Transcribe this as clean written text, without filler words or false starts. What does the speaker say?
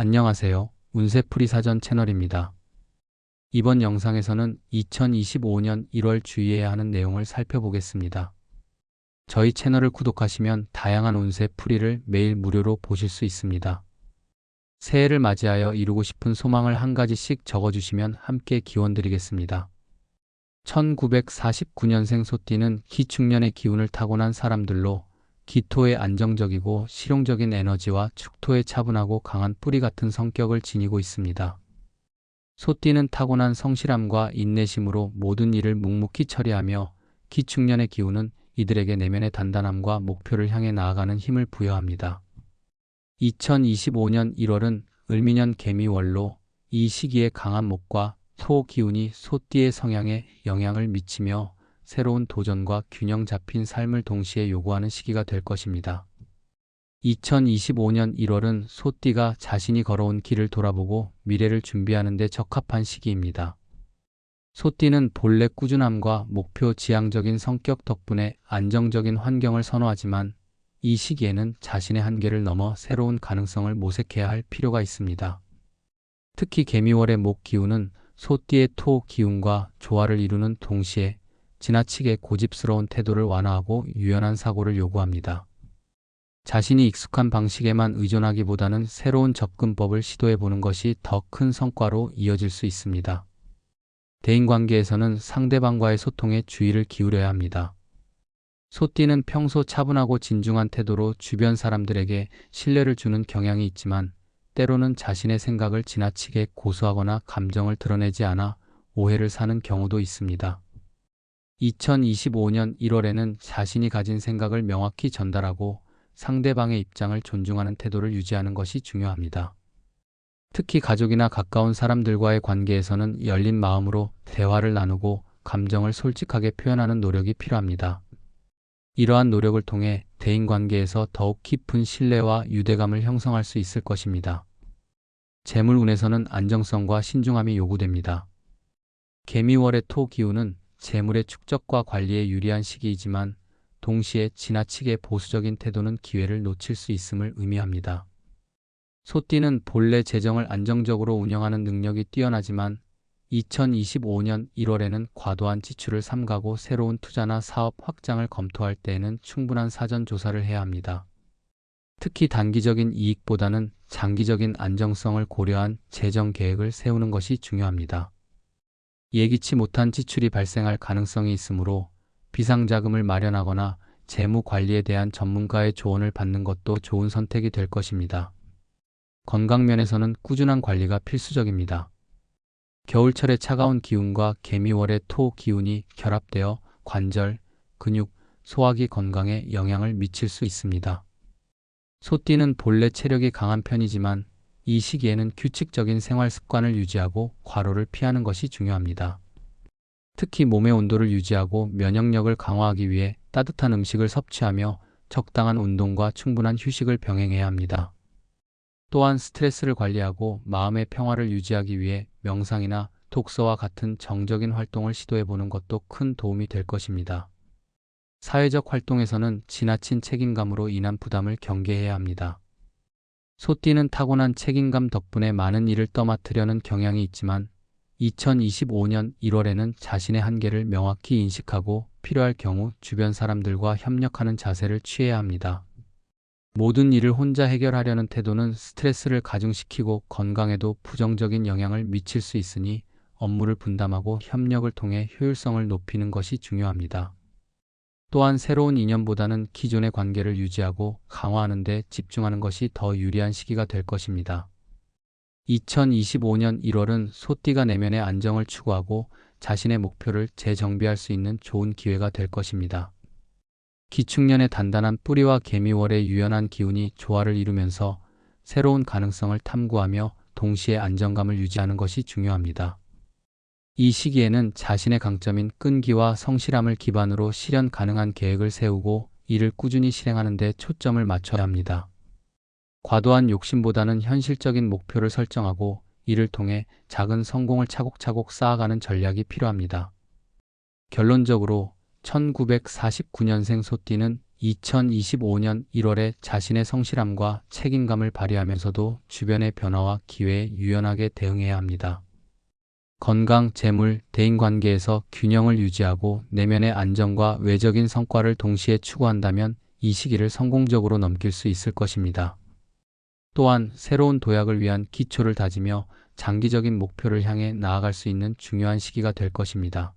안녕하세요. 운세풀이 사전 채널입니다. 이번 영상에서는 2025년 1월 주의해야 하는 내용을 살펴보겠습니다. 저희 채널을 구독하시면 다양한 운세풀이를 매일 무료로 보실 수 있습니다. 새해를 맞이하여 이루고 싶은 소망을 한 가지씩 적어주시면 함께 기원드리겠습니다. 1949년생 소띠는 기축년의 기운을 타고난 사람들로 기토의 안정적이고 실용적인 에너지와 축토의 차분하고 강한 뿌리 같은 성격을 지니고 있습니다. 소띠는 타고난 성실함과 인내심으로 모든 일을 묵묵히 처리하며 기축년의 기운은 이들에게 내면의 단단함과 목표를 향해 나아가는 힘을 부여합니다. 2025년 1월은 을미년 개미월로 이 시기에 강한 목과 토 기운이 소띠의 성향에 영향을 미치며 새로운 도전과 균형 잡힌 삶을 동시에 요구하는 시기가 될 것입니다. 2025년 1월은 소띠가 자신이 걸어온 길을 돌아보고 미래를 준비하는 데 적합한 시기입니다. 소띠는 본래 꾸준함과 목표 지향적인 성격 덕분에 안정적인 환경을 선호하지만 이 시기에는 자신의 한계를 넘어 새로운 가능성을 모색해야 할 필요가 있습니다. 특히 개미월의 목 기운은 소띠의 토 기운과 조화를 이루는 동시에 지나치게 고집스러운 태도를 완화하고 유연한 사고를 요구합니다. 자신이 익숙한 방식에만 의존하기보다는 새로운 접근법을 시도해보는 것이 더 큰 성과로 이어질 수 있습니다. 대인관계에서는 상대방과의 소통에 주의를 기울여야 합니다. 소띠는 평소 차분하고 진중한 태도로 주변 사람들에게 신뢰를 주는 경향이 있지만 때로는 자신의 생각을 지나치게 고수하거나 감정을 드러내지 않아 오해를 사는 경우도 있습니다. 2025년 1월에는 자신이 가진 생각을 명확히 전달하고 상대방의 입장을 존중하는 태도를 유지하는 것이 중요합니다. 특히 가족이나 가까운 사람들과의 관계에서는 열린 마음으로 대화를 나누고 감정을 솔직하게 표현하는 노력이 필요합니다. 이러한 노력을 통해 대인관계에서 더욱 깊은 신뢰와 유대감을 형성할 수 있을 것입니다. 재물운에서는 안정성과 신중함이 요구됩니다. 개미월의 토 기운은 재물의 축적과 관리에 유리한 시기이지만 동시에 지나치게 보수적인 태도는 기회를 놓칠 수 있음을 의미합니다. 소띠는 본래 재정을 안정적으로 운영하는 능력이 뛰어나지만 2025년 1월에는 과도한 지출을 삼가고 새로운 투자나 사업 확장을 검토할 때에는 충분한 사전 조사를 해야 합니다. 특히 단기적인 이익보다는 장기적인 안정성을 고려한 재정 계획을 세우는 것이 중요합니다. 예기치 못한 지출이 발생할 가능성이 있으므로 비상자금을 마련하거나 재무 관리에 대한 전문가의 조언을 받는 것도 좋은 선택이 될 것입니다. 건강 면에서는 꾸준한 관리가 필수적입니다. 겨울철의 차가운 기운과 개미월의 토 기운이 결합되어 관절, 근육, 소화기 건강에 영향을 미칠 수 있습니다. 소띠는 본래 체력이 강한 편이지만 이 시기에는 규칙적인 생활 습관을 유지하고 과로를 피하는 것이 중요합니다. 특히 몸의 온도를 유지하고 면역력을 강화하기 위해 따뜻한 음식을 섭취하며 적당한 운동과 충분한 휴식을 병행해야 합니다. 또한 스트레스를 관리하고 마음의 평화를 유지하기 위해 명상이나 독서와 같은 정적인 활동을 시도해보는 것도 큰 도움이 될 것입니다. 사회적 활동에서는 지나친 책임감으로 인한 부담을 경계해야 합니다. 소띠는 타고난 책임감 덕분에 많은 일을 떠맡으려는 경향이 있지만 2025년 1월에는 자신의 한계를 명확히 인식하고 필요할 경우 주변 사람들과 협력하는 자세를 취해야 합니다. 모든 일을 혼자 해결하려는 태도는 스트레스를 가중시키고 건강에도 부정적인 영향을 미칠 수 있으니 업무를 분담하고 협력을 통해 효율성을 높이는 것이 중요합니다. 또한 새로운 인연보다는 기존의 관계를 유지하고 강화하는 데 집중하는 것이 더 유리한 시기가 될 것입니다. 2025년 1월은 소띠가 내면의 안정을 추구하고 자신의 목표를 재정비할 수 있는 좋은 기회가 될 것입니다. 기축년의 단단한 뿌리와 개미월의 유연한 기운이 조화를 이루면서 새로운 가능성을 탐구하며 동시에 안정감을 유지하는 것이 중요합니다. 이 시기에는 자신의 강점인 끈기와 성실함을 기반으로 실현 가능한 계획을 세우고 이를 꾸준히 실행하는 데 초점을 맞춰야 합니다. 과도한 욕심보다는 현실적인 목표를 설정하고 이를 통해 작은 성공을 차곡차곡 쌓아가는 전략이 필요합니다. 결론적으로 1949년생 소띠는 2025년 1월에 자신의 성실함과 책임감을 발휘하면서도 주변의 변화와 기회에 유연하게 대응해야 합니다. 건강, 재물, 대인관계에서 균형을 유지하고 내면의 안정과 외적인 성과를 동시에 추구한다면 이 시기를 성공적으로 넘길 수 있을 것입니다. 또한 새로운 도약을 위한 기초를 다지며 장기적인 목표를 향해 나아갈 수 있는 중요한 시기가 될 것입니다.